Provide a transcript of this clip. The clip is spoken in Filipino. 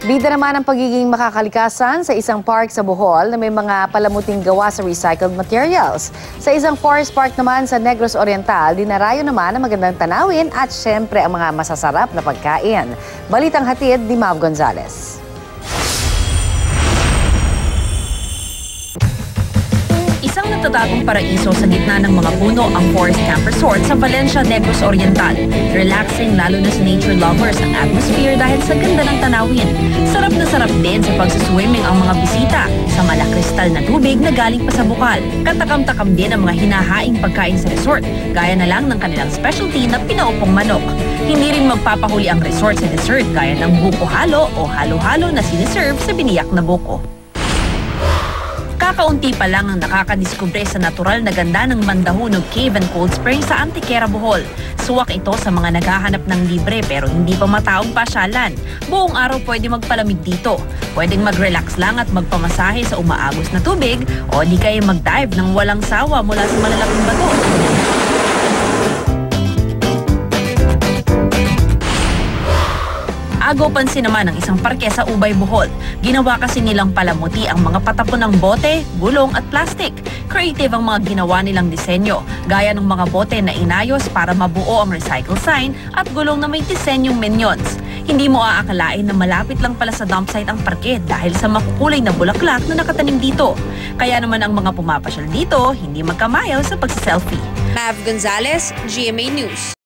Bida naman ang pagiging makakalikasan sa isang park sa Bohol na may mga palamuting gawa sa recycled materials. Sa isang forest park naman sa Negros Oriental, dinarayo naman ang magandang tanawin at syempre ang mga masasarap na pagkain. Balitang hatid ni Mav Gonzalez. Isang natatagong paraiso sa gitna ng mga puno ang Forest Camp Resort sa Valencia, Negros Oriental. Relaxing lalo na sa nature lovers ang atmosphere dahil sa ganda ng tanawin. Sarap na sarap din sa pagsaswimming ang mga bisita sa malakristal na tubig na galing pa sa bukal. Katakam-takam din ang mga hinahaing pagkain sa resort, gaya na lang ng kanilang specialty na pinaupong manok. Hindi rin magpapahuli ang resort sa dessert gaya ng buko halo o halo-halo na siniserve sa biniyak na buko. Kakaunti pa lang ang nakakadiskubre sa natural na ganda ng Mandahunog Cave and Cold Spring sa Antequera, Bohol. Suwak ito sa mga naghahanap ng libre pero hindi pa mataong pasyalan. Buong araw pwede magpalamig dito. Pwedeng mag-relax lang at magpamasahe sa umaagos na tubig o di kaya mag-dive ng walang sawa mula sa malalaking bato. Agaw pansin naman ang isang parke sa Ubay, Bohol. Ginawa kasi nilang palamuti ang mga patapon ng bote, gulong at plastic. Creative ang mga ginawa nilang disenyo, gaya ng mga bote na inayos para mabuo ang recycle sign at gulong na may disenyong minions. Hindi mo aakalain na malapit lang pala sa dump site ang parke dahil sa makukulay na bulaklak na nakatanim dito. Kaya naman ang mga pumapasyal dito, hindi magkamayaw sa pagsiselfie. Mav Gonzalez, GMA News.